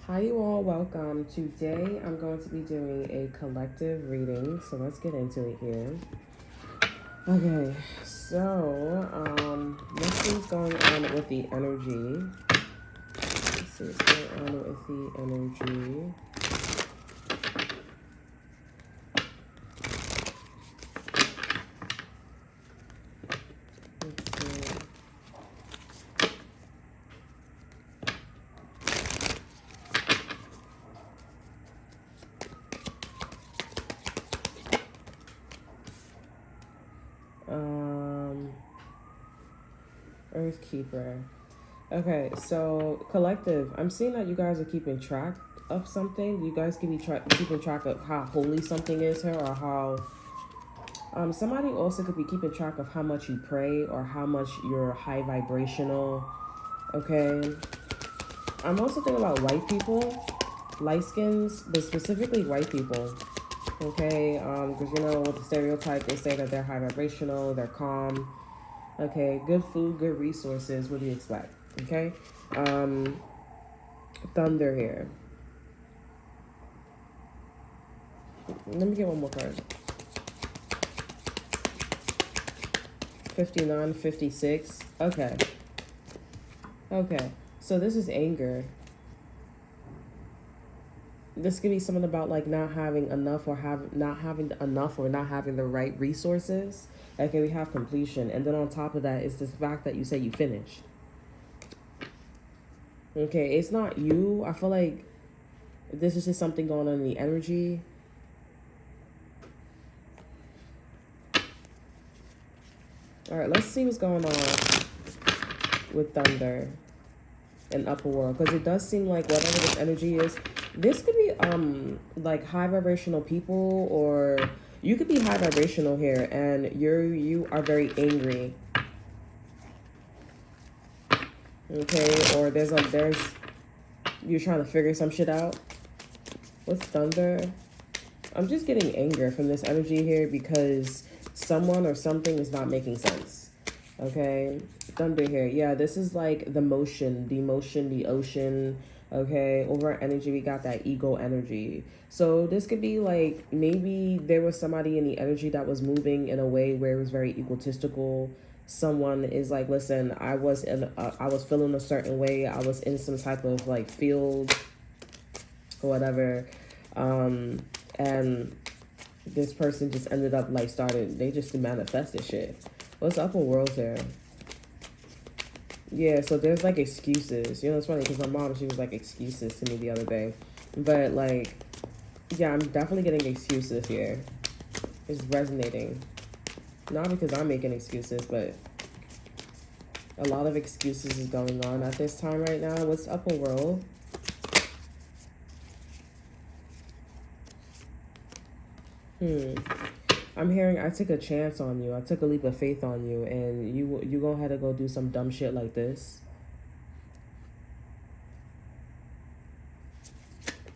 Hi, you all. Welcome. Today, I'm going to be doing a collective reading. So let's get into it here. Okay. So, let's see what's going on with the energy. Let's see what's going on with the energy. Let's see. Earthkeeper. Okay, so collective. I'm seeing that you guys are keeping track of something. You guys can be keeping track of how holy something is here, or how somebody also could be keeping track of how much you pray or how much you're high vibrational. Okay. I'm also thinking about white people, light skins, but specifically white people. Okay. Because with the stereotype, they say that they're high vibrational, they're calm. Okay. Good food, good resources. What do you expect? Okay. Thunder here. Let me get one more card. 59, 56. Okay. Okay. So this is anger. This could be something about like not having enough, or not having enough, or not having the right resources. Okay, we have completion. And then on top of that is this fact that you say you finished. Okay, it's not you. I feel like this is just something going on in the energy. All right, let's see what's going on with Thunder and Upper World, because it does seem like whatever this energy is, this could be like high vibrational people, or you could be high vibrational here and you are very angry. Okay, or there's you're trying to figure some shit out. What's Thunder? I'm just getting anger from this energy here because someone or something is not making sense. Okay, Thunder here. Yeah, this is like the motion, the ocean. Okay, over our energy, we got that ego energy. So this could be like, maybe there was somebody in the energy that was moving in a way where it was very egotistical. Someone is like, listen, I was feeling a certain way. I was in some type of like field or whatever. And this person just ended up like they just manifested shit. What's Upper World here? Yeah, so there's like excuses. It's funny because my mom, she was like excuses to me the other day. But like, yeah, I'm definitely getting excuses here. It's resonating. Not because I'm making excuses, but a lot of excuses is going on at this time right now. What's Upper World? I'm hearing I took a chance on you. I took a leap of faith on you, and you go ahead and go do some dumb shit like this.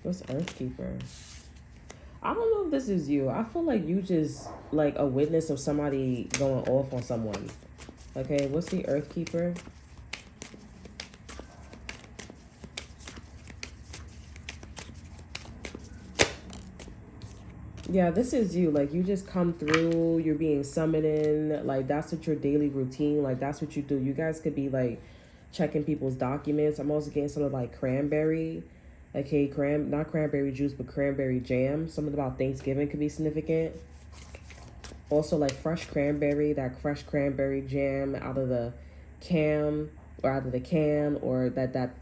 What's Earthkeeper? I don't know if this is you. I feel like you just like a witness of somebody going off on someone. Okay, what's the Earthkeeper? Yeah, this is you. Like, you just come through, you're being summoned in. Like, that's what your daily routine, like, that's what you do. You guys could be, like, checking people's documents. I'm also getting something like cranberry. Okay, not cranberry juice, but cranberry jam. Something about Thanksgiving could be significant. Also, like, fresh cranberry, that fresh cranberry jam out of the can, or out of the can, or that,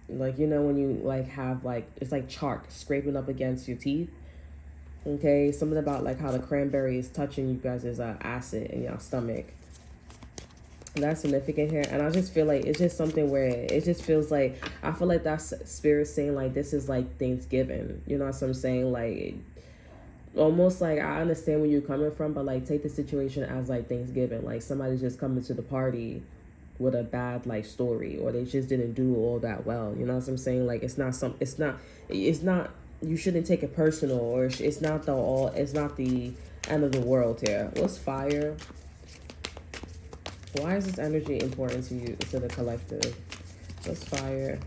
like, when you, like, have, like, it's like chalk scraping up against your teeth. Okay, something about like how the cranberry is touching you guys' acid in your stomach. That's significant here. And I just feel like it's just something where it just feels like, I feel like that's spirit saying like this is like Thanksgiving. You know what I'm saying? Like, almost like, I understand where you're coming from, but like take the situation as like Thanksgiving. Like somebody's just coming to the party with a bad like story, or they just didn't do all that well. You know what I'm saying? Like it's not, you shouldn't take it personal, or it's not the end of the world here. What's Fire? Why is this energy important to you, to the collective? What's Fire?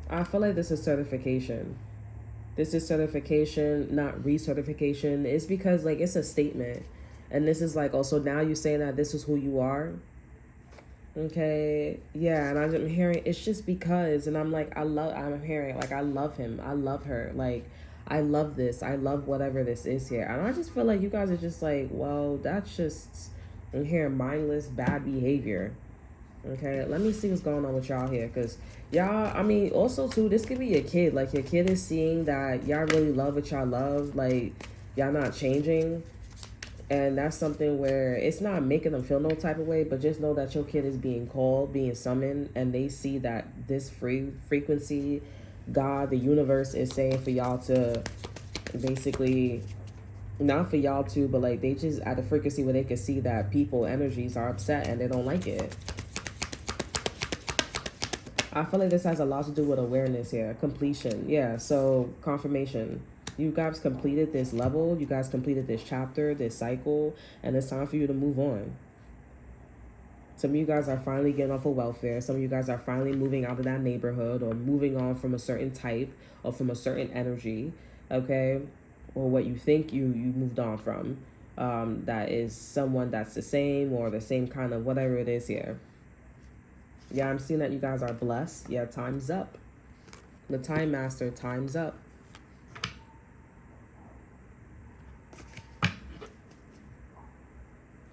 I feel like this is certification. This is certification, not recertification. It's because like it's a statement. And this is like, oh, so now you're saying that this is who you are? Okay. Yeah, and I'm hearing it's just because, and I'm like, I'm hearing like I love him. I love her. Like I love this. I love whatever this is here. And I just feel like you guys are just like, well, that's just, I'm hearing mindless bad behavior. Okay, let me see what's going on with y'all here, because y'all, I mean, also too, this could be your kid. Like your kid is seeing that y'all really love what y'all love, like y'all not changing, and that's something where it's not making them feel no type of way, but just know that your kid is being called, being summoned, and they see that this frequency, God, the universe is saying for y'all to basically, not for y'all to, but like they just at a frequency where they can see that people energies are upset and they don't like it. I feel like this has a lot to do with awareness here. Completion. Yeah, so confirmation. You guys completed this level. You guys completed this chapter, this cycle, and it's time for you to move on. Some of you guys are finally getting off of welfare. Some of you guys are finally moving out of that neighborhood or moving on from a certain type or from a certain energy, okay? Or what you think you moved on from. That is someone that's the same or the same kind of whatever it is here. Yeah, I'm seeing that you guys are blessed. Yeah, time's up. The Time Master, time's up.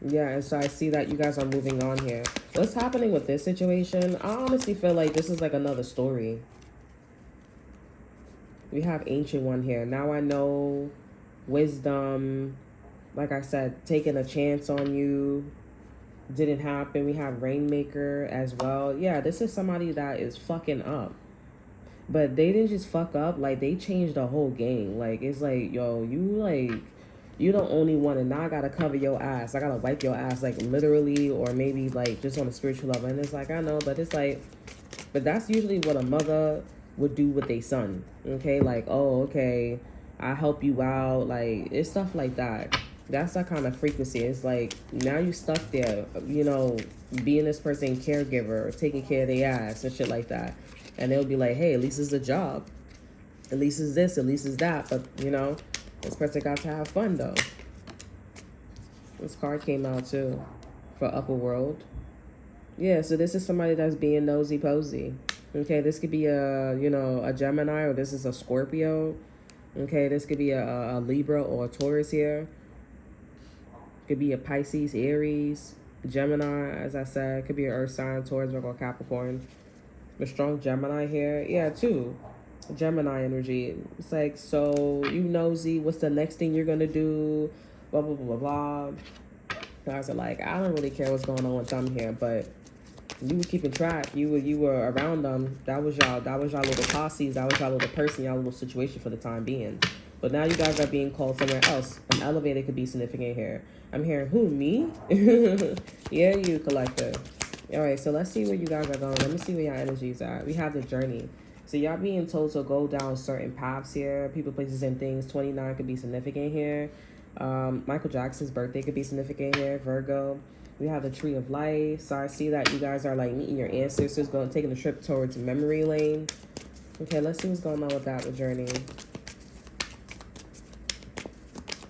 Yeah, and so I see that you guys are moving on here. What's happening with this situation? I honestly feel like this is like another story. We have Ancient One here. Now I know wisdom. Like I said, taking a chance on you didn't happen. We have Rainmaker as well. Yeah, this is somebody that is fucking up. But they didn't just fuck up. Like, they changed the whole game. Like, it's like, yo, you don't only want it. Now I gotta cover your ass. I gotta wipe your ass, like, literally, or maybe, like, just on a spiritual level. And it's like, I know, but it's like, but that's usually what a mother would do with their son. Okay? Like, oh, okay, I help you out. Like, it's stuff like that. That's that kind of frequency. It's like, now you stuck there, you know, being this person caregiver, taking care of their ass and shit like that. And they'll be like, hey, at least it's a job. At least it's this, at least it's that. But, you know, this person got to have fun, though. This card came out, too, for Upper World. Yeah, so this is somebody that's being nosy-posy. Okay, this could be a, you know, a Gemini, or this is a Scorpio. Okay, this could be a Libra or a Taurus here. Could be a Pisces, Aries, Gemini, as I said. Could be an Earth sign, Taurus, Virgo, Capricorn. The strong Gemini here. Yeah, too. Gemini energy. It's like, so you nosy. What's the next thing you're going to do? Blah, blah, blah, blah, blah. Guys are like, I don't really care what's going on with them here, but you were keeping track. You were around them. That was y'all little posses. That was y'all little person, y'all little situation for the time being. But now you guys are being called somewhere else. An elevator could be significant here. I'm hearing, who, me? Yeah, you, collector. All right, so let's see where you guys are going. Let me see where your energies are. We have the journey. So y'all being told to go down certain paths here. People, places, and things. 29 could be significant here. Michael Jackson's birthday could be significant here. Virgo. We have the Tree of Life. So I see that you guys are like meeting your ancestors, taking a trip towards memory lane. Okay, let's see what's going on with that with journey.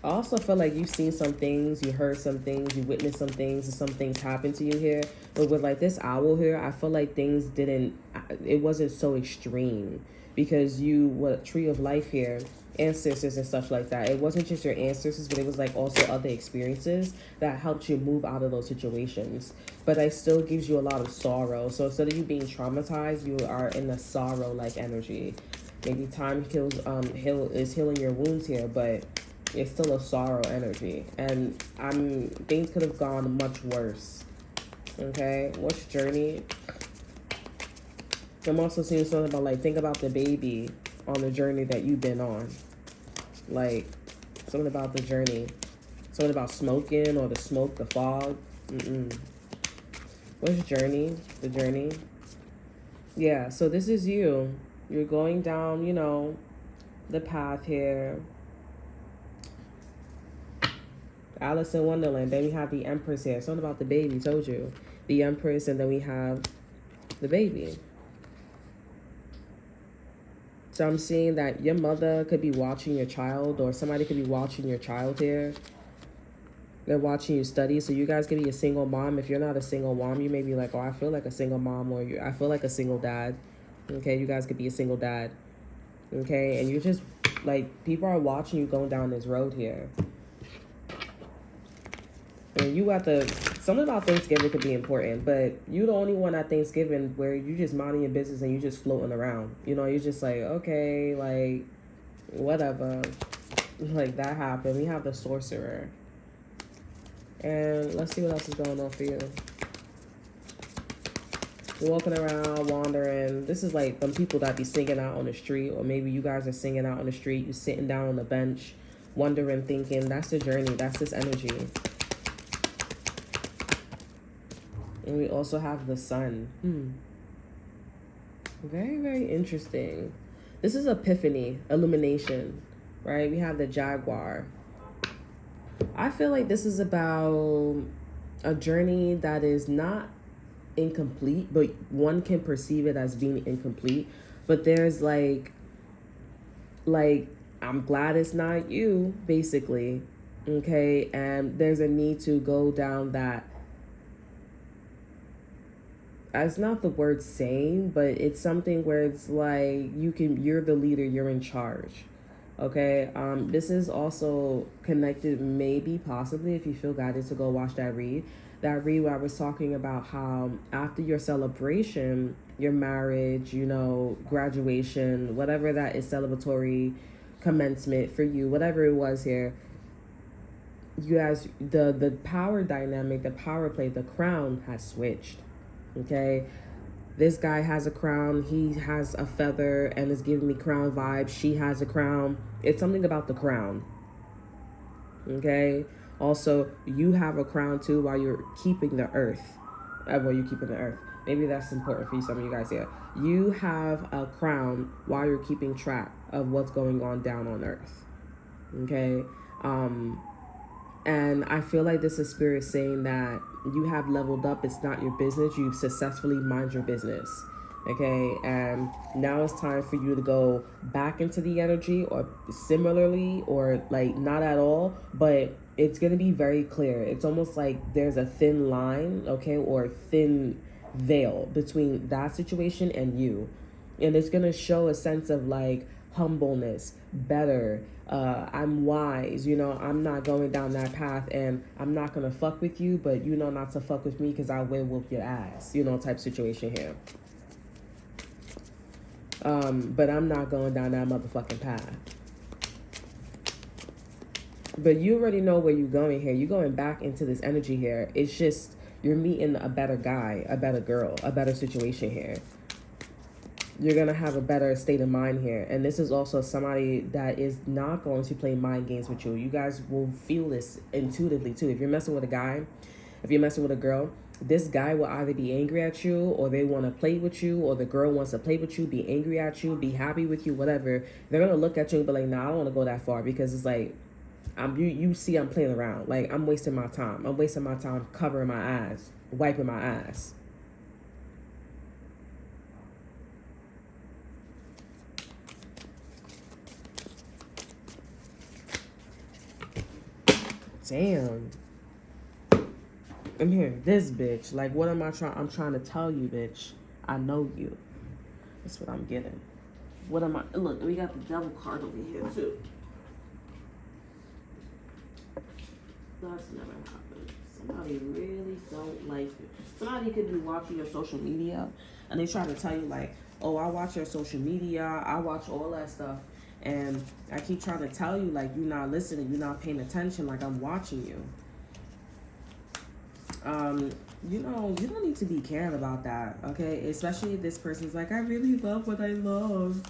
I also feel like you've seen some things, you heard some things, you witnessed some things, and some things happened to you here. But with like this owl here, I feel like things it wasn't so extreme. Because Tree of Life here, ancestors and stuff like that. It wasn't just your ancestors, but it was like also other experiences that helped you move out of those situations. But it still gives you a lot of sorrow. So instead of you being traumatized, you are in a sorrow-like energy. Maybe time is healing your wounds here, but it's still a sorrow energy. And things could have gone much worse. Okay? What's journey? I'm also seeing something about, like, think about the baby on the journey that you've been on. Like, something about the journey. Something about smoking or the smoke, the fog. What's journey? The journey? Yeah, so this is you. You're going down, you know, the path here. Alice in Wonderland. Then we have the Empress here. Something about the baby, told you. The Empress, and then we have the baby. So I'm seeing that your mother could be watching your child, or somebody could be watching your child here. They're watching you study. So you guys could be a single mom. If you're not a single mom, you may be like, oh, I feel like a single mom, or I feel like a single dad. Okay, you guys could be a single dad. Okay, and you're just like, people are watching you going down this road here. And you got the, something about Thanksgiving could be important, but you the only one at Thanksgiving where you just minding your business and you just floating around. You know, you're just like, okay, like, whatever. Like, that happened. We have the Sorcerer. And let's see what else is going on for you. You're walking around, wandering. This is like them people that be singing out on the street, or maybe you guys are singing out on the street. You're sitting down on the bench, wondering, thinking. That's the journey. That's this energy. And we also have the Sun. Very, very interesting. This is Epiphany, illumination, right? We have the Jaguar. I feel like this is about a journey that is not incomplete, but one can perceive it as being incomplete. But there's like I'm glad it's not you, basically. Okay, and there's a need to go down that. It's not the word sane, but it's something where it's like you're the leader, you're in charge. Okay, this is also connected, maybe, possibly, if you feel guided to go watch that read. That read where I was talking about how after your celebration, your marriage, you know, graduation, whatever that is, celebratory commencement for you, whatever it was here, you guys, the power dynamic, the power play, the crown has switched. Okay, this guy has a crown, he has a feather and is giving me crown vibes. She has a crown. It's something about the crown. Okay, also you have a crown too while you're keeping the earth. While you're keeping the earth, maybe that's important for you, some of you guys here. You have a crown while you're keeping track of what's going on down on earth. Okay, and I feel like this is spirit saying that you have leveled up. It's not your business. You successfully mind your business. Okay, and now it's time for you to go back into the energy, or similarly, or like not at all, but it's going to be very clear. It's almost like there's a thin line, okay, or thin veil between that situation and you. And it's going to show a sense of like humbleness, better, I'm wise, you know, I'm not going down that path, and I'm not gonna fuck with you, but you know not to fuck with me because I will whoop your ass, you know, type situation here. But I'm not going down that motherfucking path. But you already know where you're going here. You're going back into this energy here. It's just you're meeting a better guy, a better girl, a better situation here. You're going to have a better state of mind here. And this is also somebody that is not going to play mind games with you. You guys will feel this intuitively too. If you're messing with a guy, if you're messing with a girl, this guy will either be angry at you, or they want to play with you, or the girl wants to play with you, be angry at you, be happy with you, whatever. They're going to look at you and be like, nah, I don't want to go that far, because it's like, you see I'm playing around. Like, I'm wasting my time. I'm wasting my time covering my eyes, wiping my ass. Damn. I'm hearing this, bitch. Like, what am I trying? I'm trying to tell you, bitch. I know you. That's what I'm getting. What am I? Look, we got the devil card over here, too. That's never happened. Somebody really don't like you. Somebody could be watching your social media, and they try to tell you, like, oh, I watch your social media. I watch all that stuff. And I keep trying to tell you, like, you're not listening, you're not paying attention, like, I'm watching you. You know, you don't need to be caring about that, okay? Especially if this person's like, I really love what I love,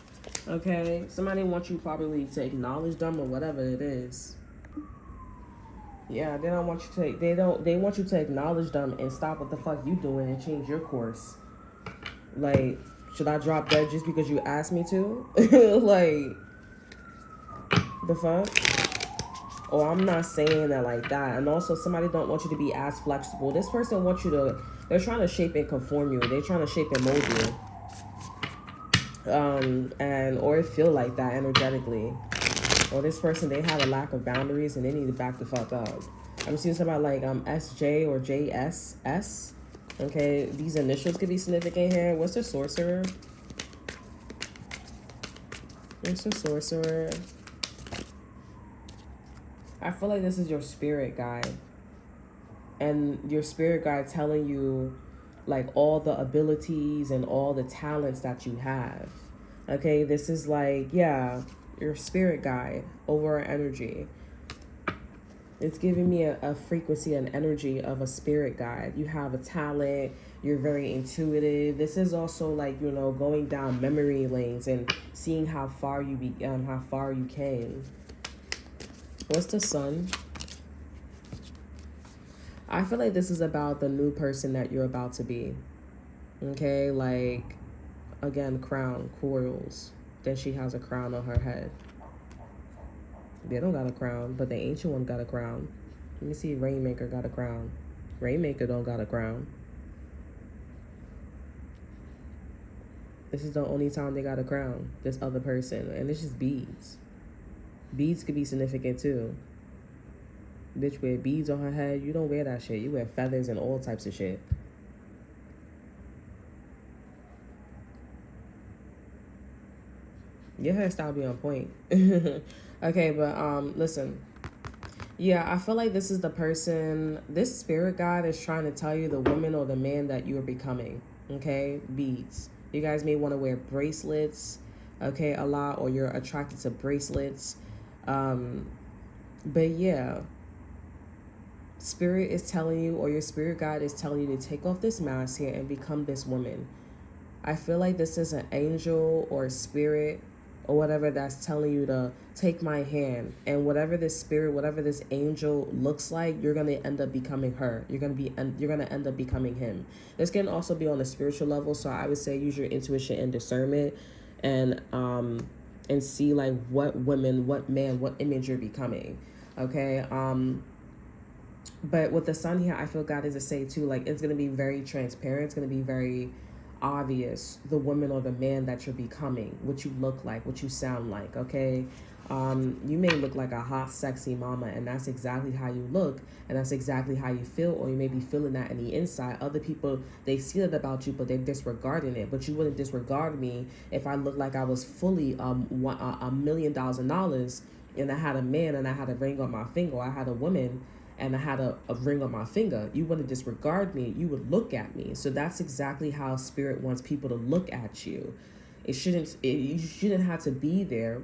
okay? Somebody wants you probably to acknowledge them or whatever it is. Yeah, they don't want you to, they want you to acknowledge them and stop what the fuck you doing and change your course. Like, should I drop dead just because you asked me to? Like, the fuck? Oh, I'm not saying that like that. And also, somebody don't want you to be as flexible. This person wants you to, they're trying to shape and conform you. They're trying to shape and mold you. and or feel like that energetically. Or this person, they have a lack of boundaries and they need to back the fuck up. I'm seeing something like SJ or JSS. Okay, these initials could be significant here. What's the sorcerer? What's the sorcerer? I feel like this is your spirit guide. And your spirit guide telling you like all the abilities and all the talents that you have. Okay, this is like, yeah, your spirit guide over energy. It's giving me a frequency and energy of a spirit guide. You have a talent. You're very intuitive. This is also like, you know, going down memory lanes and seeing how far you came. What's the sun? I feel like this is about the new person that you're about to be. Okay, like, again, crown, coils. Then she has a crown on her head. They don't got a crown, but the ancient one got a crown. Let me see if Rainmaker got a crown. Rainmaker don't got a crown. This is the only time they got a crown, this other person. And it's just beads. Beads could be significant too. Bitch wear beads on her head. You don't wear that shit. You wear feathers and all types of shit. Your hairstyle be on point. Okay, but listen. Yeah, I feel like this is the person, this spirit guide is trying to tell you the woman or the man that you are becoming. Okay, beads. You guys may want to wear bracelets, okay, a lot, or you're attracted to bracelets. But yeah, spirit is telling you, or your spirit guide is telling you to take off this mask here and become this woman. I feel like this is an angel or a spirit or whatever that's telling you to take my hand, and whatever this spirit, whatever this angel looks like, you're gonna end up becoming her. You're gonna end up becoming him. This can also be on a spiritual level, so I would say use your intuition and discernment, and see like what woman, what man, what image you're becoming. Okay. But with the sun here, I feel God is to say too, like it's gonna be very transparent. It's gonna be very obvious, the woman or the man that you're becoming, what you look like, what you sound like. Okay. You may look like a hot, sexy mama, and that's exactly how you look, and that's exactly how you feel, or you may be feeling that in the inside. Other people, they see that about you, but they're disregarding it. But you wouldn't disregard me if I looked like I was fully $1 million, and I had a man, and I had a ring on my finger, or I had a woman, and I had a ring on my finger. You wouldn't disregard me. You would look at me. So that's exactly how spirit wants people to look at you. You shouldn't have to be there.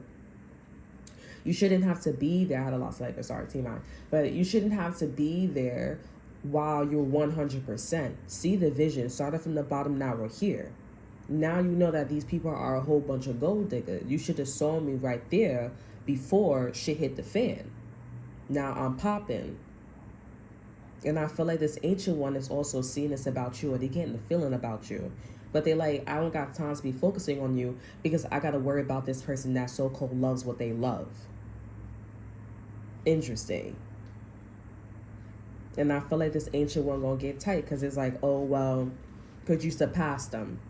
You shouldn't have to be there. I had a lost lighter, sorry, T-Mine. But you shouldn't have to be there while you're 100%. See the vision. Started from the bottom, now we're here. Now you know that these people are a whole bunch of gold diggers. You should have saw me right there before shit hit the fan. Now I'm popping. And I feel like this ancient one is also seeing this about you, or they getting the feeling about you. But they like, I don't got time to be focusing on you because I got to worry about this person that so-called loves what they love. Interesting. And I feel like this ancient one gonna get tight because it's like, oh, well, because you surpassed them.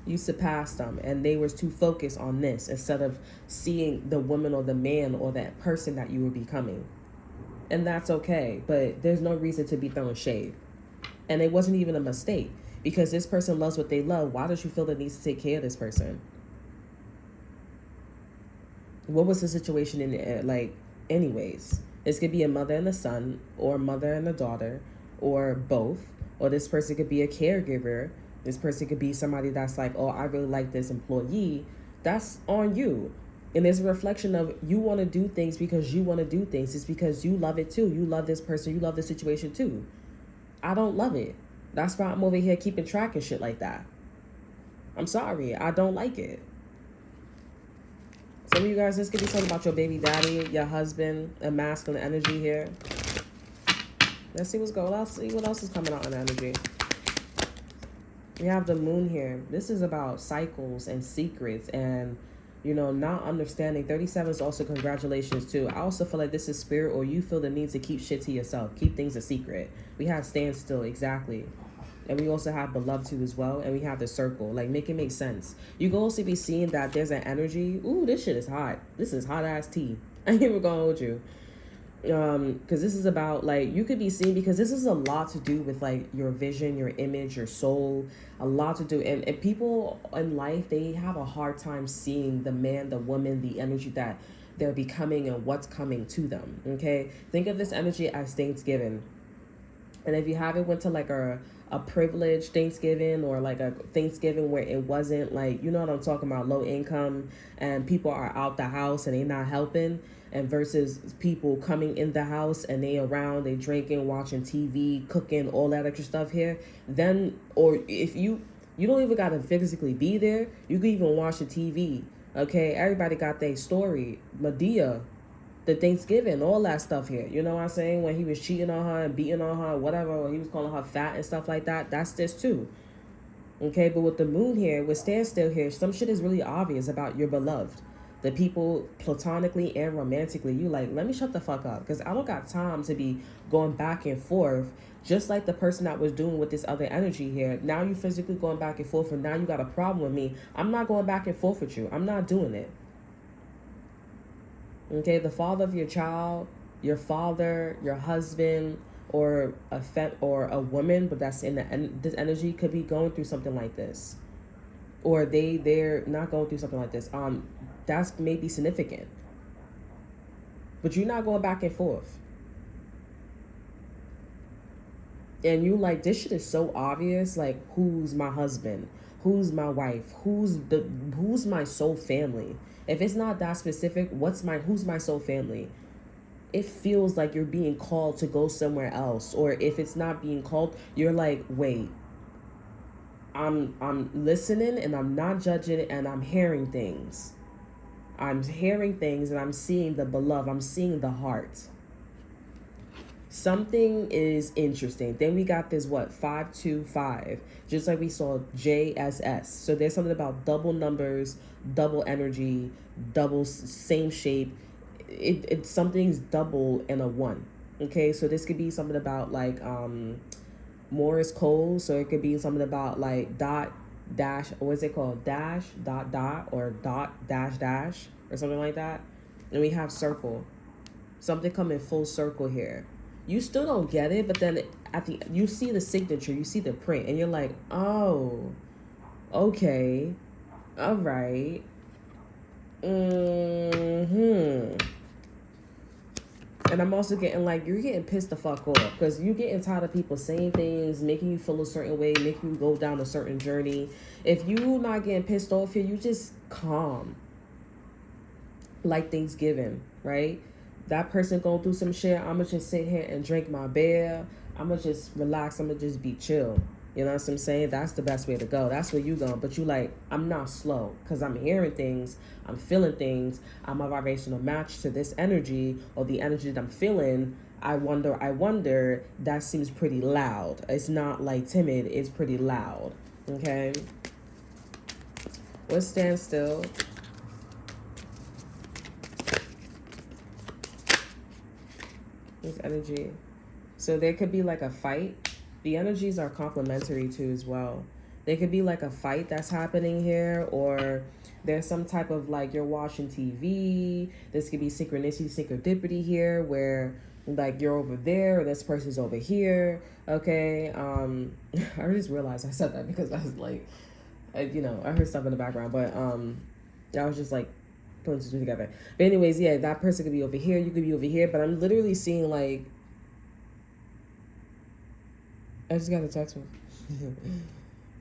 You surpassed them, and they was too focused on this instead of seeing the woman or the man or that person that you were becoming. And that's okay, but there's no reason to be throwing shade. And it wasn't even a mistake because this person loves what they love. Why does you feel the need to take care of this person? What was the situation in it? Like, anyways, this could be a mother and a son, or a mother and a daughter, or both. Or this person could be a caregiver. This person could be somebody that's like, oh, I really like this employee. That's on you. And there's a reflection of you want to do things because you want to do things. It's because you love it too. You love this person. You love the situation too. I don't love it. That's why I'm over here keeping track of shit like that. I'm sorry. I don't like it. Some of you guys, this could be talking about your baby daddy, your husband, a masculine energy here. Let's see what's going on. Let's see what else is coming out in energy. We have the moon here. This is about cycles and secrets and, you know, not understanding. 37 is also congratulations too. I also feel like this is spirit, or you feel the need to keep shit to yourself. Keep things a secret. We have stand still. Exactly. And we also have beloved too as well. And we have the circle. Like, make it make sense. You can also be seeing that there's an energy. Ooh, this shit is hot. This is hot ass tea. I ain't even gonna hold you. Because this is about, like, you could be seeing, because this is a lot to do with, like, your vision, your image, your soul, a lot to do. And people in life, they have a hard time seeing the man, the woman, the energy that they're becoming and what's coming to them. Okay, think of this energy as Thanksgiving. And if you haven't went to like a privileged Thanksgiving, or like a Thanksgiving where it wasn't like, you know what I'm talking about, low income, and people are out the house and they not helping, and versus people coming in the house and they around, they drinking, watching TV, cooking, all that extra stuff here, then, or if you don't even gotta physically be there, you can even watch the TV. Okay, everybody got their story. Medea, the Thanksgiving, all that stuff here. You know what I'm saying? When he was cheating on her and beating on her, whatever, or he was calling her fat and stuff like that, that's this too. Okay, but with the moon here, with standstill here, some shit is really obvious about your beloved. The people platonically and romantically, you like, let me shut the fuck up, because I don't got time to be going back and forth, just like the person that was doing with this other energy here. Now you physically going back and forth, and now you got a problem with me. I'm not going back and forth with you. I'm not doing it. Okay, the father of your child, your father, your husband, or a woman, but that's in this energy, could be going through something like this, or they're not going through something like this. That's maybe significant, but you're not going back and forth. And you like, this shit is so obvious. Like, who's my husband? Who's my wife? Who's my soul family? If it's not that specific, who's my soul family? It feels like you're being called to go somewhere else. Or if it's not being called, you're like, wait, I'm listening and I'm not judging, and I'm hearing things. I'm hearing things and I'm seeing the beloved. I'm seeing the heart. Something is interesting. Then we got this, 525, just like we saw JSS. So there's something about double numbers, double energy, double same shape. It's something's double and a one. Okay, so this could be something about like Morse code. So it could be something about like dot dash, what's it called, dash dot dot, or dot dash dash, or something like that. And we have circle, something coming full circle here. You still don't get it, but then you see the signature, you see the print, and you're like, oh, okay, all right, And I'm also getting like, you're getting pissed the fuck off, because you're getting tired of people saying things, making you feel a certain way, making you go down a certain journey. If you're not getting pissed off here, you just calm. Like Thanksgiving, right? That person going through some shit, I'm going to just sit here and drink my beer. I'm going to just relax. I'm going to just be chill. You know what I'm saying? That's the best way to go. That's where you going. But you like, I'm not slow, because I'm hearing things. I'm feeling things. I'm a vibrational match to this energy, or the energy that I'm feeling. I wonder, that seems pretty loud. It's not like timid. It's pretty loud. Okay? Let's stand still. This energy. So there could be like a fight. The energies are complementary too as well. There could be like a fight that's happening here, or there's some type of like, you're watching TV. This could be serendipity here, where like you're over there, or this person's over here. Okay. I just realized I said that because I was like, I heard stuff in the background, but I was just like putting two together. But anyways, yeah, that person could be over here, you could be over here, but I'm literally seeing like, I just got a text message.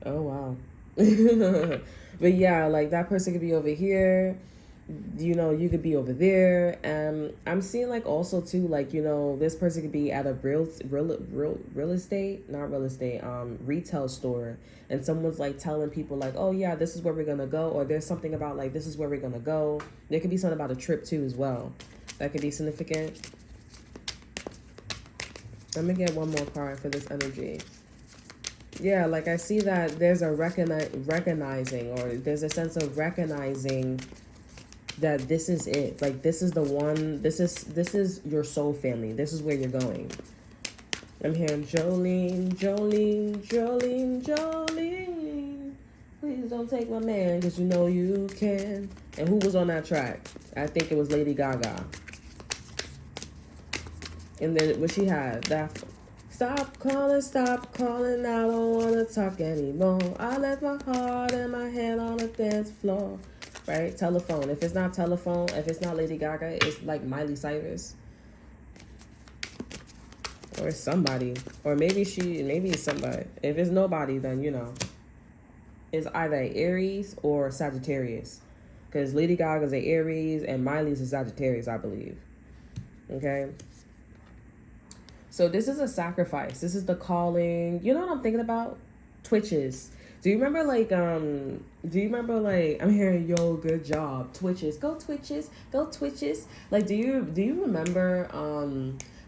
Oh wow. But yeah, like that person could be over here, you could be over there. And I'm seeing like also too, like, this person could be at a retail store, and someone's like telling people like, oh yeah, this is where we're gonna go, or there's something about like, this is where we're gonna go. There could be something about a trip too as well. That could be significant. Let me get one more card for this energy. Yeah, like I see that there's a recognizing, or there's a sense of recognizing that this is it. Like, this is the one, this is your soul family. This is where you're going. I'm hearing Jolene, Jolene, Jolene, Jolene. Please don't take my man, cause you know you can. And who was on that track? I think it was Lady Gaga. And then what she had, that stop calling, I don't wanna talk anymore. I left my heart and my head on the dance floor. Right? Telephone. If it's not telephone, if it's not Lady Gaga, it's like Miley Cyrus. Or somebody. Or maybe it's somebody. If it's nobody, then it's either Aries or Sagittarius. Because Lady Gaga's an Aries and Miley's a Sagittarius, I believe. Okay? So this is a sacrifice. This is the calling. You know what I'm thinking about? Twitches. Do you remember I'm hearing, yo, good job. Twitches. Go Twitches. Go Twitches. Like, do you remember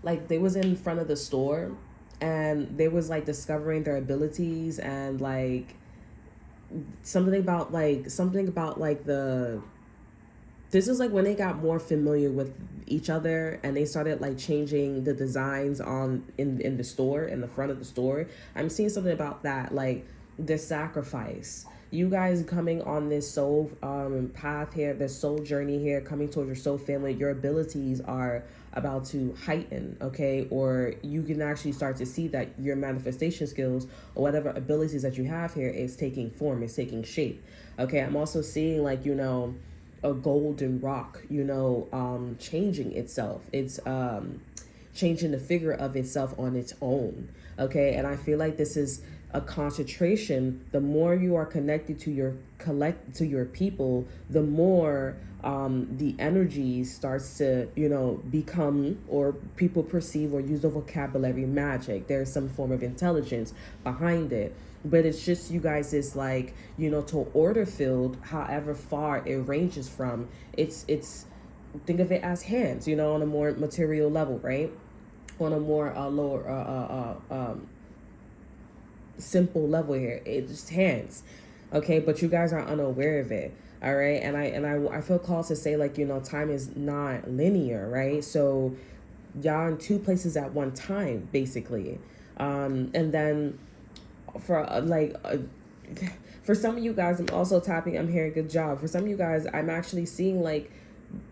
like they was in front of the store and they was like discovering their abilities and like something about the this is like when they got more familiar with each other and they started like changing the designs in the store, in the front of the store. I'm seeing something about that, like the sacrifice. You guys coming on this soul path here, this soul journey here, coming towards your soul family, your abilities are about to heighten, okay? Or you can actually start to see that your manifestation skills or whatever abilities that you have here is taking form, is taking shape, okay? I'm also seeing like, a golden rock, changing itself. It's changing the figure of itself on its own, okay? And I feel like this is a concentration. The more you are connected to your people, the more the energy starts to become, or people perceive or use the vocabulary magic. There's some form of intelligence behind it, but it's just you guys is like to order field, however far it ranges from. It's think of it as hands, on a more material level, right? On a more lower simple level here, it's just hands, okay? But you guys are unaware of it, all right? And I feel called to say, like, time is not linear, right? So y'all in two places at one time, basically. And then for for some of you guys, I'm also tapping, I'm hearing good job. For some of you guys, I'm actually seeing like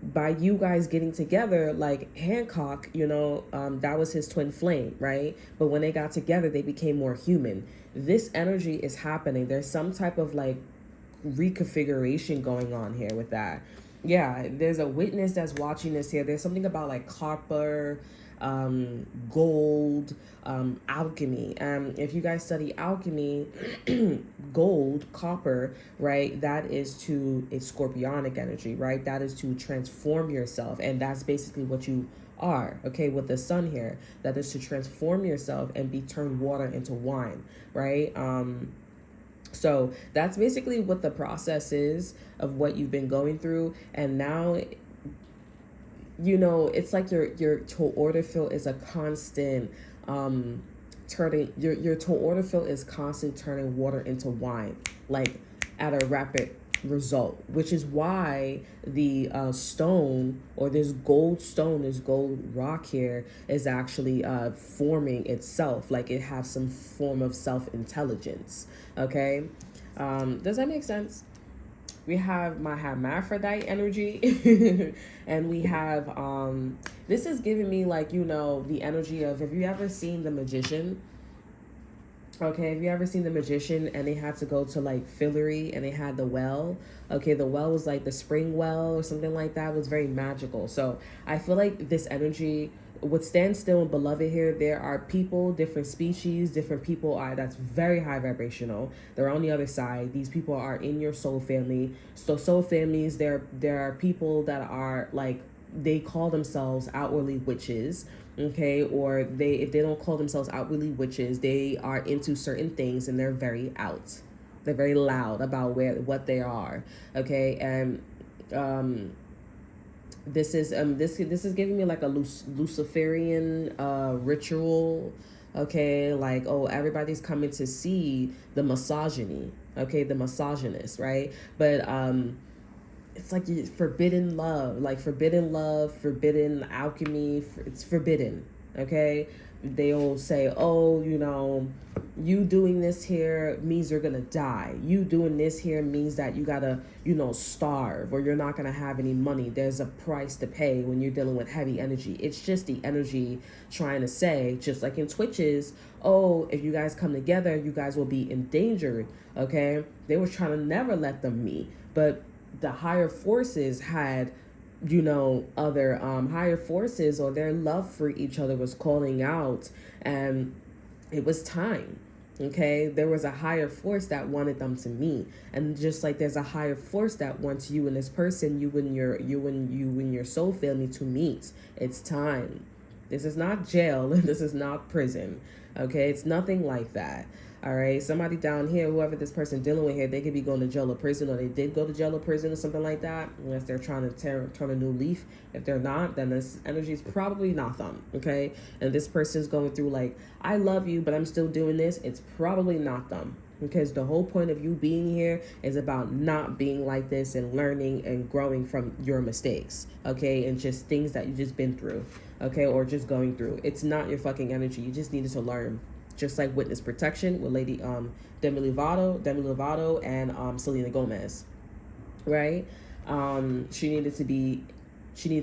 by you guys getting together, like Hancock, that was his twin flame, right? But when they got together, they became more human. This energy is happening. There's some type of like reconfiguration going on here with that. Yeah, there's a witness that's watching this here. There's something about like copper, gold, alchemy. If you guys study alchemy, gold, copper, right, it's scorpionic energy, right? That is to transform yourself, and that's basically what you are, okay, with the sun here. That is to transform yourself and be turned water into wine, right? So that's basically what the process is of what you've been going through. And now it's like your tall order field is a constant turning, your tall order field is constant turning water into wine, like at a rapid result, which is why the stone, or this gold stone, this gold rock here, is actually forming itself, like it has some form of self-intelligence, okay? Does that make sense? We have my hermaphrodite energy and we have this is giving me like the energy of, have you ever seen The Magician? Okay, have you ever seen The Magician and they had to go to like Fillory and they had the well? Okay, the well was like the spring well or something like that. It was very magical. So I feel like this energy would stand still and beloved here. There are people, different species, different people are that's very high vibrational. They're on the other side. These people are in your soul family. So soul families, there are people that are like, they call themselves outwardly witches, okay? Or if they don't call themselves outwardly witches, they are into certain things and they're very out. They're very loud about what they are, okay? And this is giving me like a Luciferian ritual, okay? Like, oh, everybody's coming to see the misogyny, okay? The misogynist, right? But it's like forbidden love, forbidden alchemy. It's forbidden, okay? they'll say, oh, you know, you doing this here means you're gonna die. You doing this here means that you gotta, you know, starve, or you're not gonna have any money. There's a price to pay when you're dealing with heavy energy. It's just the energy trying to say, just like in Twitches, oh, if you guys come together, you guys will be endangered. Okay, they were trying to never let them meet, but the higher forces had, you know, other higher forces, or their love for each other was calling out, and it was time. Okay, there was a higher force that wanted them to meet, and just like there's a higher force that wants you and this person, you and your soul family to meet. It's time. This is not jail. This is not prison. Okay, it's nothing like that. All right, somebody down here, whoever this person dealing with here, they could be going to jail or prison, or they did go to jail or prison or something like that, unless they're trying to turn a new leaf. If they're not, then this energy is probably not them, okay? And this person's going through like, I love you, but I'm still doing this. It's probably not them, because the whole point of you being here is about not being like this and learning and growing from your mistakes, okay? And just things that you just been through, okay? Or just going through. It's not your fucking energy. You just needed to learn. Just like witness protection with Lady Demi Lovato and Selena Gomez, right? She needed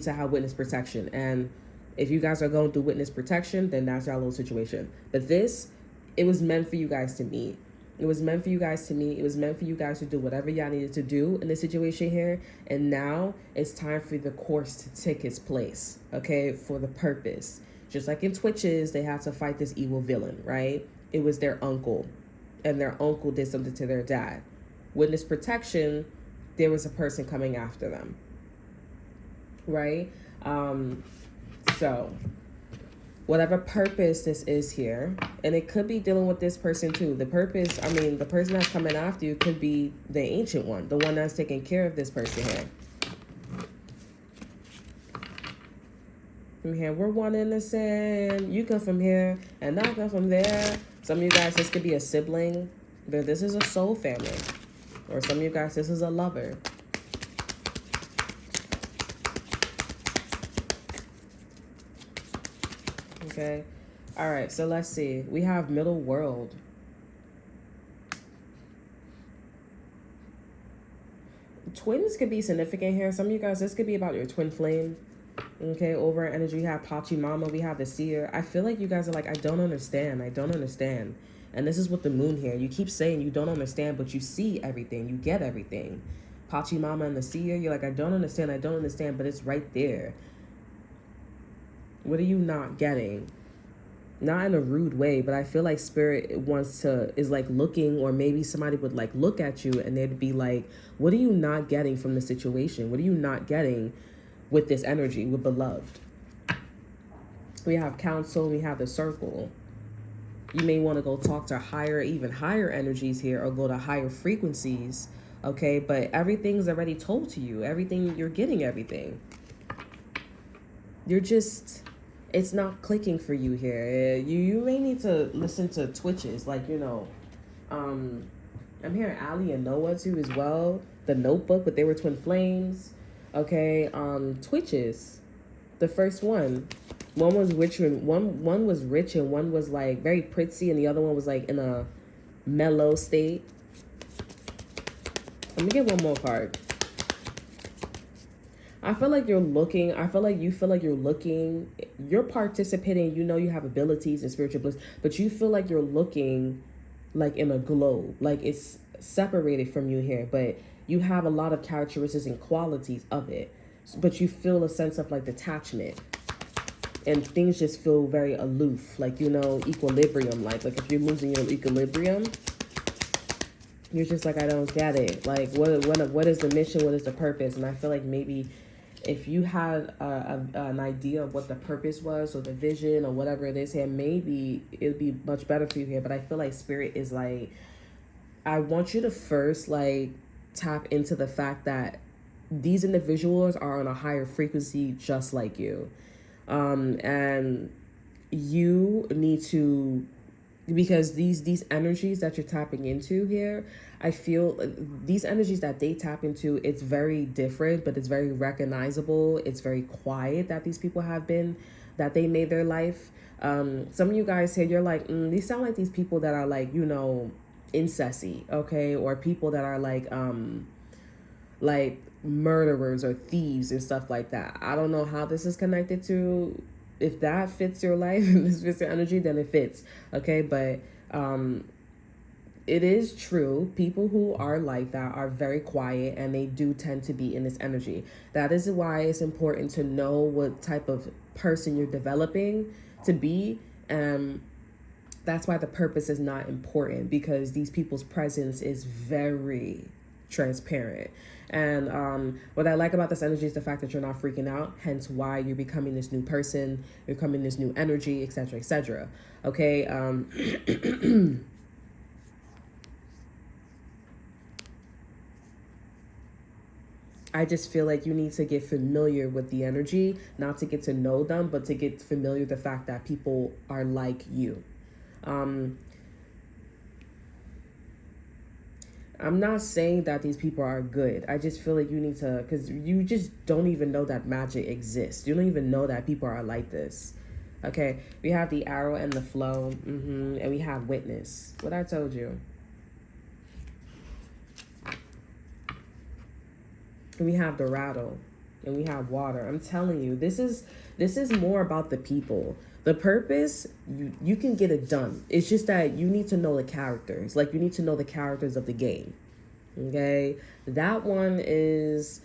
to have witness protection. And if you guys are going through witness protection, then that's your little situation. But this, it was meant for you guys to meet. It was meant for you guys to meet. It was meant for you guys to do whatever y'all needed to do in this situation here. And now it's time for the course to take its place, okay, for the purpose. Just like in Twitches, they had to fight this evil villain, right? It was their uncle, and their uncle did something to their dad. Witness protection, there was a person coming after them, right? So whatever purpose this is here, and it could be dealing with this person too. The purpose, I mean, the person that's coming after you could be the ancient one, the one that's taking care of this person here. From here, we're one in the sand. You come from here, and I come from there. Some of you guys, this could be a sibling, but this is a soul family. Or some of you guys, this is a lover. Okay. All right, so let's see. We have middle world. Twins could be significant here. Some of you guys, this could be about your twin flame. Okay, over energy, we have Pachamama, we have the seer. I feel like you guys are like, I don't understand. And this is with the moon here. You keep saying you don't understand, but you see everything. You get everything. Pachamama and the seer, you're like, I don't understand, but it's right there. What are you not getting? Not in a rude way, but I feel like spirit is like looking, or maybe somebody would like look at you and they'd be like, what are you not getting from the situation? What are you not getting with this energy, with beloved? We have counsel, we have the circle. You may want to go talk to even higher energies here, or go to higher frequencies, okay? But everything's already told to you. You're getting everything. You're just, it's not clicking for you here. You may need to listen to Twitches, like, you know, I'm hearing Ali and Noah too as well. The Notebook, but they were twin flames. Okay, Twitches, the first one was rich, and one was rich, and one was like very pretty, and the other one was like in a mellow state. Let me get one more card. I feel like you feel like you're looking, you're participating, you know, you have abilities and spiritual bliss, but you feel like you're looking like in a globe, like it's separated from you here, but you have a lot of characteristics and qualities of it, but you feel a sense of like detachment, and things just feel very aloof, like, you know, equilibrium, like if you're losing your equilibrium, you're just like, I don't get it. Like, what is the mission? What is the purpose? And I feel like maybe if you had an idea of what the purpose was, or the vision, or whatever it is here, maybe it'd be much better for you here. But I feel like spirit is like, I want you to first like tap into the fact that these individuals are on a higher frequency just like you, and you need to, because these energies that you're tapping into here, I feel these energies that they tap into, it's very different, but it's very recognizable. It's very quiet that these people have been, that they made their life. Some of you guys here, you're like, these sound like these people that are like, incesty, okay? Or people that are like murderers or thieves and stuff like that. I don't know how this is connected to. If that fits your life and this fits your energy, then it fits, okay? But it is true. People who are like that are very quiet and they do tend to be in this energy. That is why it's important to know what type of person you're developing to be. That's why the purpose is not important, because these people's presence is very transparent. And what I like about this energy is the fact that you're not freaking out, hence why you're becoming this new person, you're becoming this new energy, etc., etc. Okay. I just feel like you need to get familiar with the energy, not to get to know them, but to get familiar with the fact that people are like you. I'm not saying that these people are good. I just feel like you need to, because you just don't even know that magic exists. You don't even know that people are like this. Okay, we have the arrow and the flow, and we have witness. What I told you. And we have the rattle, and we have water. I'm telling you, this is more about the people. The purpose, you can get it done. It's just that you need to know the characters. Like, you need to know the characters of the game. Okay, that one is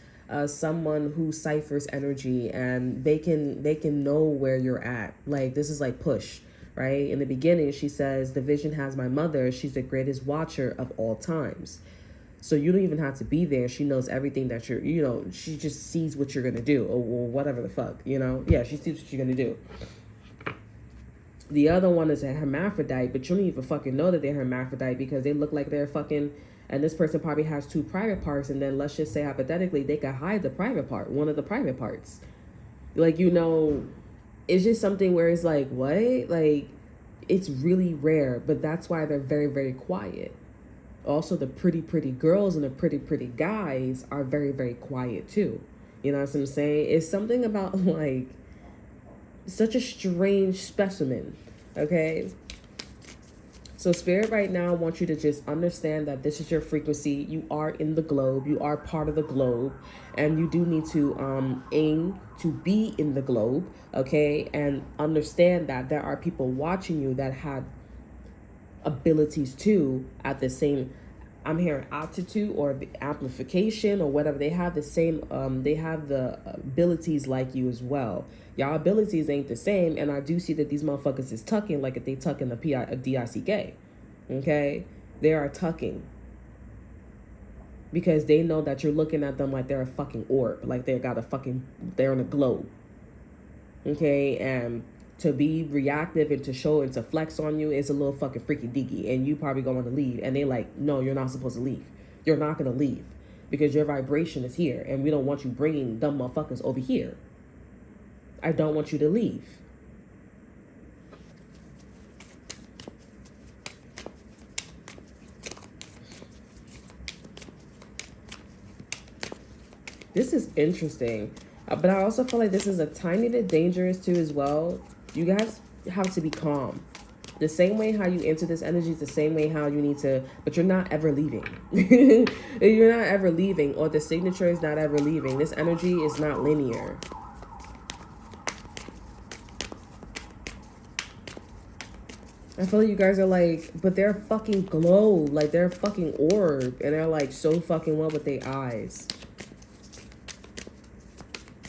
someone who ciphers energy, and they can know where you're at. Like, this is like push, right? In the beginning, she says, "The vision has my mother. She's the greatest watcher of all times." So you don't even have to be there. She knows everything that she just sees what you're going to do, or whatever the fuck, Yeah, she sees what you're going to do. The other one is a hermaphrodite, but you don't even fucking know that they're hermaphrodite because they look like they're fucking, and this person probably has two private parts, and then let's just say hypothetically, they could hide the private part, one of the private parts. Like, it's just something where it's like, what? Like, it's really rare, but that's why they're very, very quiet. Also, the pretty, pretty girls and the pretty, pretty guys are very, very quiet too. You know what I'm saying? It's something about, like, such a strange specimen, okay? So Spirit right now wants you to just understand that this is your frequency. You are in the globe. You are part of the globe. And you do need to aim to be in the globe, okay? And understand that there are people watching you that have abilities too at the same, I'm hearing altitude or the amplification or whatever. They have the same, they have the abilities like you as well. Y'all abilities ain't the same, and I do see that these motherfuckers is tucking like if they tuck in a DICK. Okay? They are tucking. Because they know that you're looking at them like they're a fucking orb. Like they're in a globe. Okay? And to be reactive and to show and to flex on you is a little fucking freaky deaky, and you probably going to leave, and they like, no, you're not supposed to leave. You're not going to leave because your vibration is here, and we don't want you bringing dumb motherfuckers over here. I don't want you to leave. This is interesting, but I also feel like this is a tiny bit dangerous too as well. You guys have to be calm. The same way how you enter this energy is the same way how you need to, but you're not ever leaving. You're not ever leaving, or the signature is not ever leaving. This energy is not linear. I feel like you guys are like, but they're fucking glow. Like, they're fucking orb. And they're like so fucking well with their eyes.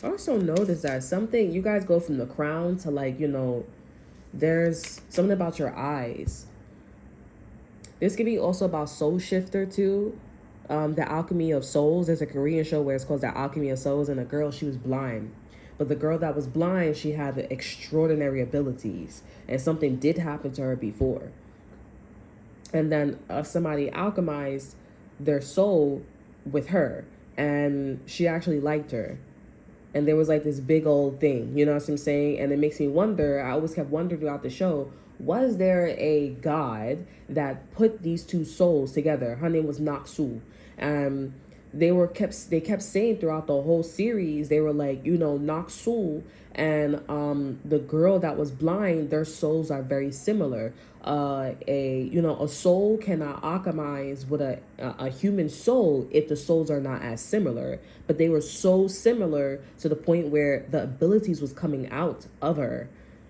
I also noticed that something, you guys go from the crown to like, there's something about your eyes. This could be also about Soul Shifter too. The Alchemy of Souls. There's a Korean show where it's called The Alchemy of Souls, and a girl, she was blind. But the girl that was blind, she had extraordinary abilities. And something did happen to her before. And then somebody alchemized their soul with her. And she actually liked her. And there was like this big old thing. You know what I'm saying? And it makes me wonder, I always kept wondering throughout the show, was there a god that put these two souls together? Her name was Naksu. they kept saying throughout the whole series, they were like, you know, Naksul and the girl that was blind, their souls are very similar. A soul cannot alchemize with a human soul if the souls are not as similar. But they were so similar to the point where the abilities was coming out of her.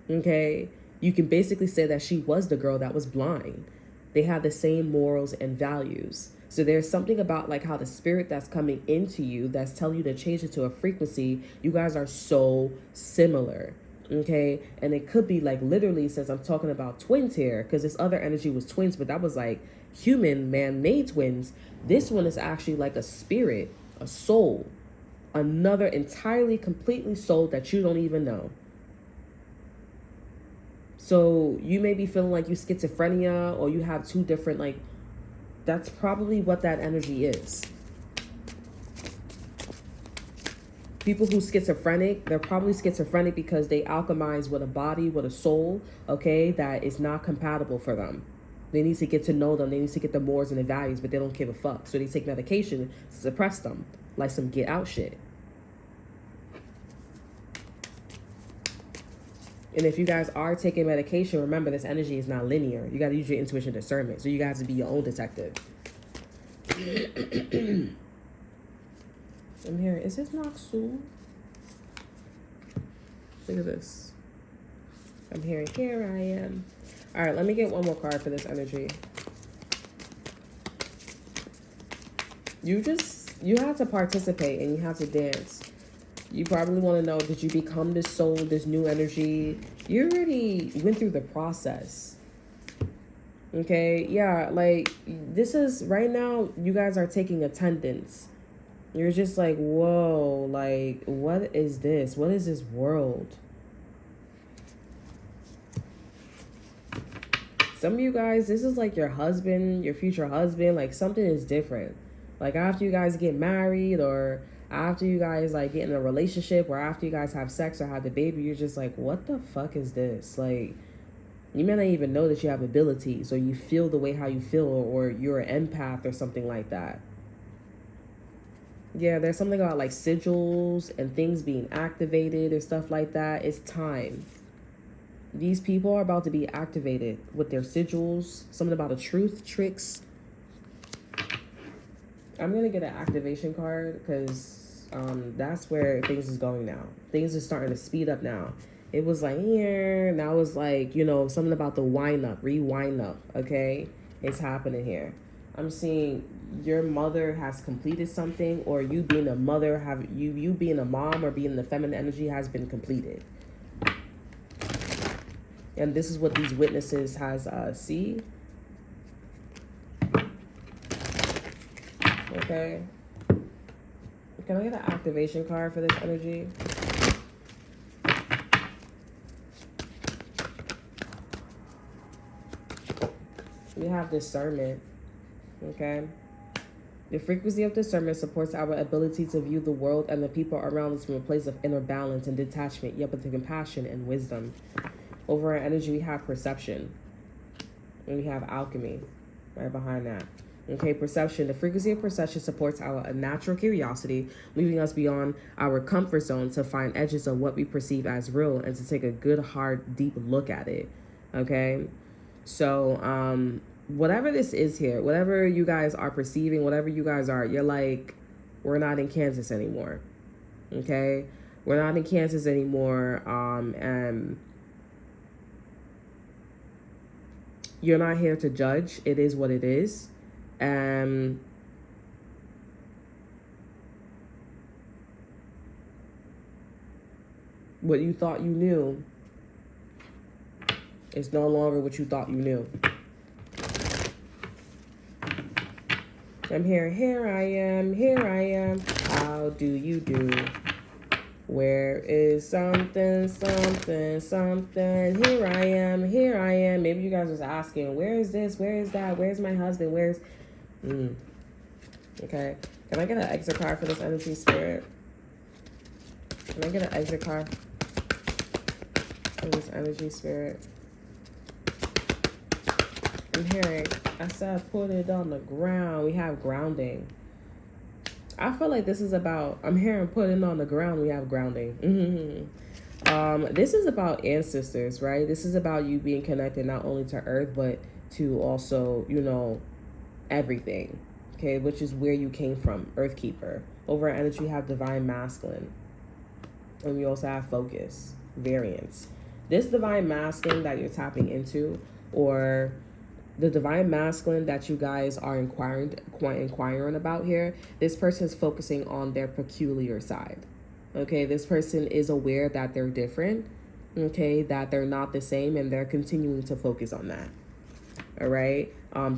Okay, you can basically say that she was the girl that was blind. They had the same morals and values. So there's something about like how the spirit that's coming into you that's telling you to change it to a frequency. You guys are so similar. Okay. And it could be like literally, since I'm talking about twins here, because this other energy was twins, but that was like human man-made twins. This one is actually like a spirit, a soul, another entirely completely soul that you don't even know. So you may be feeling like you schizophrenia or you have two different, like, that's probably what that energy is. People who schizophrenic, they're probably schizophrenic because they alchemize with a body, with a soul, okay, that is not compatible for them. They need to get to know them. They need to get the morals and the values, but they don't give a fuck. So they take medication to suppress them, like some get out shit. And if you guys are taking medication, remember this energy is not linear. You got to use your intuition discernment. So you guys have to be your own detective. I'm hearing, is this Naksul? Look at this. I'm hearing, here I am. All right, let me get one more card for this energy. You have to participate and you have to dance. You probably want to know, did you become this soul, this new energy? You already went through the process. Okay, yeah, like this is right now, you guys are taking attendance. You're just like, whoa, like, what is this? What is this world? Some of you guys, this is like your husband, your future husband, like something is different. Like after you guys get married or after you guys like get in a relationship or after you guys have sex or have the baby, you're just like, what the fuck is this? Like, you may not even know that you have abilities or you feel the way how you feel or you're an empath or something like that. Yeah, there's something about like sigils and things being activated and stuff like that. It's time. These people are about to be activated with their sigils. Something about a truth, tricks. I'm going to get an activation card because that's where things is going now. Things are starting to speed up now. It was like, here. Now it's like, you know, something about the wind up, rewind up. Okay. It's happening here. I'm seeing your mother has completed something, or you being a mother, have you being a mom or being the feminine energy has been completed. And this is what these witnesses has see. Okay. Can I get an activation card for this energy? We have discernment. Okay. The frequency of discernment supports our ability to view the world and the people around us from a place of inner balance and detachment, yet with compassion and wisdom. Over our energy, we have perception. And we have alchemy right behind that. Okay, perception. The frequency of perception supports our natural curiosity, leaving us beyond our comfort zone to find edges of what we perceive as real and to take a good, hard, deep look at it. Okay? So, whatever this is here, whatever you guys are perceiving, whatever you guys are, you're like, we're not in Kansas anymore. Okay? We're not in Kansas anymore. And you're not here to judge. It is what it is. What you thought you knew is no longer what you thought you knew. I'm here I am, how do you do? Where is something, here I am. Maybe you guys was asking, where is this, where is that, where's my husband, where's... Okay, can I get an exit card for this energy, spirit? Can I get an exit card for this energy, spirit? I'm hearing, I said put it on the ground. We have grounding. I feel like this is about, I'm hearing putting on the ground, we have grounding. This is about ancestors, right? This is about you being connected not only to earth, but to also, everything, okay, which is where you came from, Earth Keeper. Over energy, you have divine masculine, and we also have focus, variance. This divine masculine that you're tapping into, or the divine masculine that you guys are inquiring about here, this person is focusing on their peculiar side. Okay, this person is aware that they're different, okay, that they're not the same, and they're continuing to focus on that. All right.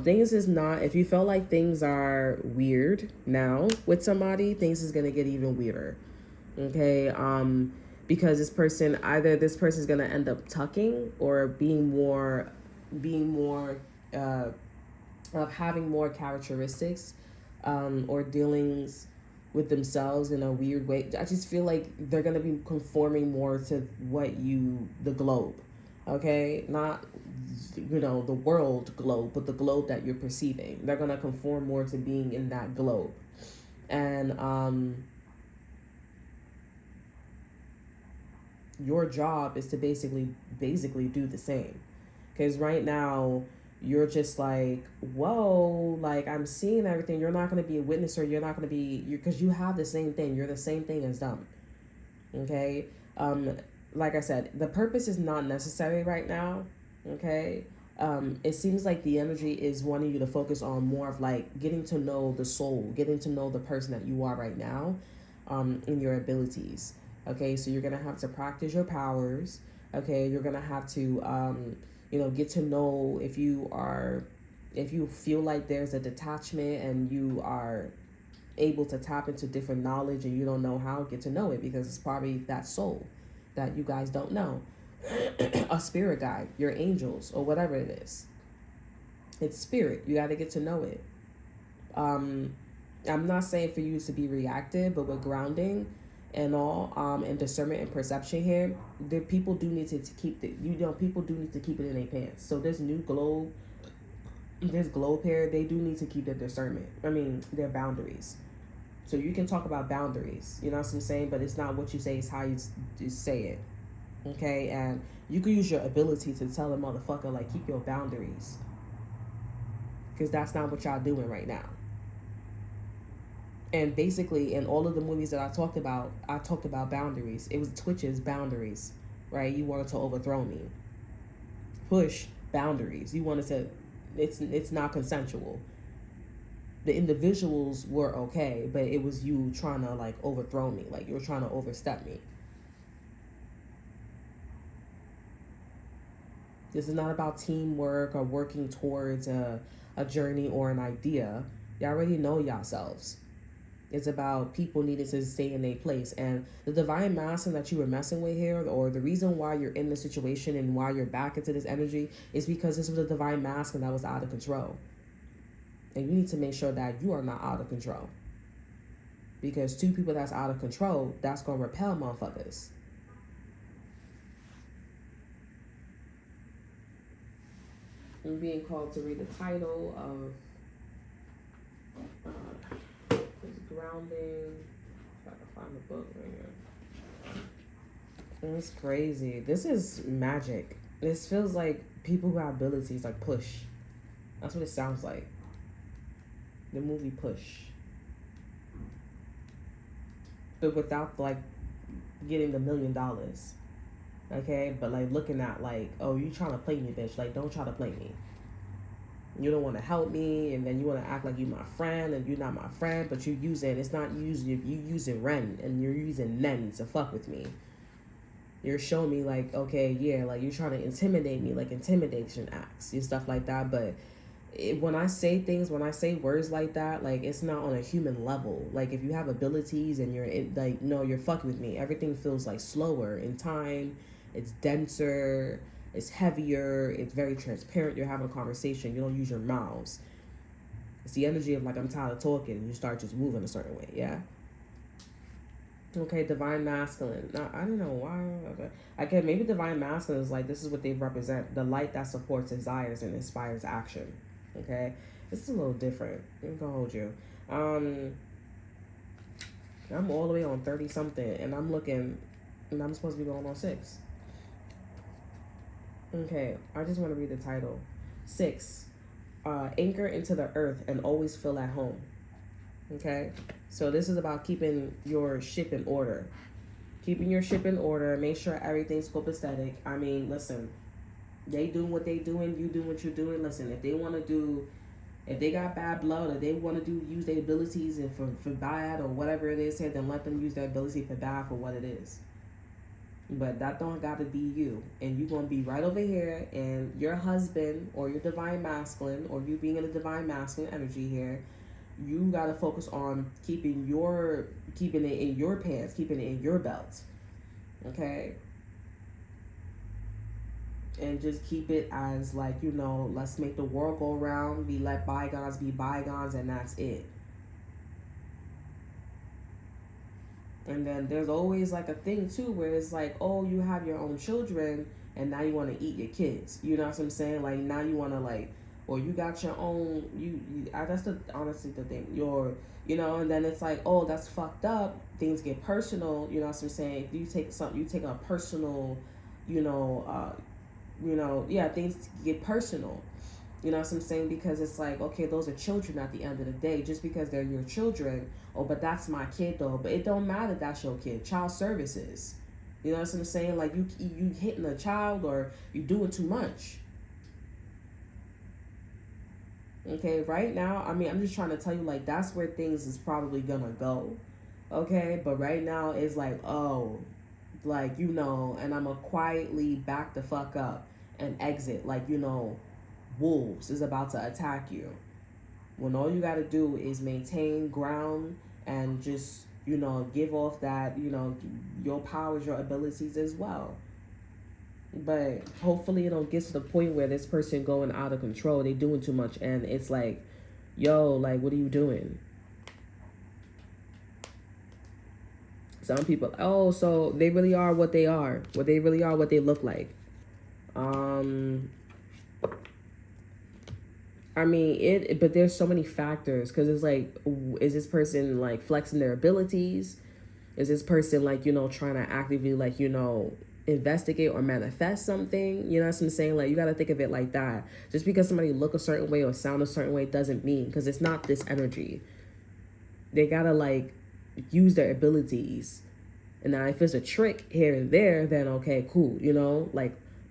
Things is not, if you felt like things are weird now with somebody, things is gonna get even weirder. Okay. Because this person, either this person is gonna end up tucking or being more of having more characteristics, or dealings with themselves in a weird way. I just feel like they're gonna be conforming more to the globe, okay, not the world globe, but the globe that you're perceiving. They're gonna conform more to being in that globe, and your job is to basically do the same, because right now you're just like, whoa, like I'm seeing everything. You're not going to be a witness, or you're not going to be, because you have the same thing. You're the same thing as them. Okay. Like I said, the purpose is not necessary right now. Okay. It seems like the energy is wanting you to focus on more of like getting to know the soul, getting to know the person that you are right now, in your abilities. Okay. So you're going to have to practice your powers. Okay. You're going to have to, get to know if you feel like there's a detachment and you are able to tap into different knowledge and you don't know how, get to know it, because it's probably that soul that you guys don't know. A spirit guide, your angels, or whatever it is. It's spirit. You got to get to know it. I'm not saying for you to be reactive, but with grounding and all, and discernment and perception here, people do need to keep people do need to keep it in their pants. So this globe here, they do need to keep their discernment. Their boundaries. So you can talk about boundaries, you know what I'm saying, but it's not what you say, it's how you say it. Okay, and you can use your ability to tell a motherfucker, like, keep your boundaries, because that's not what y'all doing right now. And basically, in all of the movies that I talked about boundaries. It was Twitch's boundaries, right? You wanted to overthrow me. Push, boundaries. You wanted to, it's not consensual. The individuals were okay, but it was you trying to, like, overthrow me. Like, you were trying to overstep me. This is not about teamwork or working towards a journey or an idea. Y'all already know yourselves. It's about people needing to stay in their place. And the divine masculine that you were messing with here, or the reason why you're in this situation and why you're back into this energy, is because this was a divine masculine that was out of control. And you need to make sure that you are not out of control. Because two people that's out of control, that's going to repel motherfuckers. I'm being called to read the title of grounding. If I can find the book right here. It's crazy. This is magic. This feels like people who have abilities, like Push. That's what it sounds like. The movie Push. But without, like, getting the $1 million. Okay? But, like, looking at, like, oh, you trying to play me, bitch. Like, don't try to play me. You don't want to help me, and then you want to act like you my friend, and you're not my friend, but you using Ren, and you're using Nen to fuck with me. You're showing me, like, okay, yeah, like, you're trying to intimidate me, like intimidation acts and stuff like that, but when I say words like that, like, it's not on a human level. Like, if you have abilities and you're fucking with me, everything feels, like, slower in time, it's denser, it's heavier, it's very transparent. You're having a conversation. You don't use your mouths. It's the energy of, like, I'm tired of talking, and you start just moving a certain way, yeah? Okay, divine masculine. Now, I don't know why. Okay, maybe divine masculine is, like, this is what they represent. The light that supports desires and inspires action. Okay? This is a little different. I'm going to hold you. I'm all the way on 30 something, and I'm looking, and I'm supposed to be going on 6. Okay, I just want to read the title. 6, anchor into the earth and always feel at home. Okay, so this is about keeping your ship in order. Keeping your ship in order, make sure everything's copacetic. I mean, listen, they doing what they doing, you doing what you're doing. Listen, if they want to do, if they got bad blood or they want to use their abilities and for bad or whatever it is, then let them use their ability for bad for what it is. But that don't gotta be you. And you're gonna be right over here, and your husband or your divine masculine, or you being in a divine masculine energy here, you gotta focus on keeping it in your pants, keeping it in your belt. Okay? And just keep it as like, let's make the world go round, we let bygones be bygones, and that's it. And then there's always like a thing too where it's like, oh, you have your own children and now you want to eat your kids. You know what I'm saying? Like now you want to or you got your own, that's honestly the thing. And then it's like, oh, that's fucked up. Things get personal. You know what I'm saying? If you take a personal, things get personal. You know what I'm saying? Because it's like, okay, those are children at the end of the day. Just because they're your children, oh, but that's my kid though. But it don't matter that's your kid. Child services. You know what I'm saying? Like you hitting a child or you doing too much. Okay, right now, I mean, I'm just trying to tell you, like, that's where things is probably gonna go. Okay, but right now it's like, oh, like, and I'm gonna quietly back the fuck up and exit. Like, wolves is about to attack you, when all you got to do is maintain ground and just give off that your powers, your abilities as well. But hopefully it don't get to the point where this person going out of control, they doing too much, and it's like, yo, like, what are you doing? Some people, oh, so they really are what they are, what they really are, what they look like. I mean, but there's so many factors, because it's like, is this person like flexing their abilities? Is this person like, trying to actively like, investigate or manifest something? You know what I'm saying? Like, you got to think of it like that. Just because somebody look a certain way or sound a certain way doesn't mean, because it's not this energy. They got to like use their abilities. And now if it's a trick here and there, then okay, cool,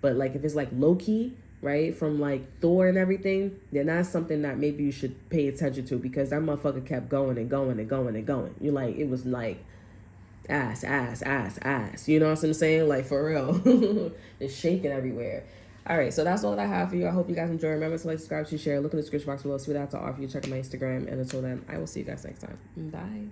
but like if it's like low key, right, from like Thor and everything, then that's something that maybe you should pay attention to, because that motherfucker kept going and going and going and going. It was like ass. You know what I'm saying? Like, for real. It's shaking everywhere. All right, so that's all that I have for you. I hope you guys enjoy. Remember to like, subscribe, share, look in the description box below. See what I have to offer you. Check out my Instagram. And until then, I will see you guys next time. Bye.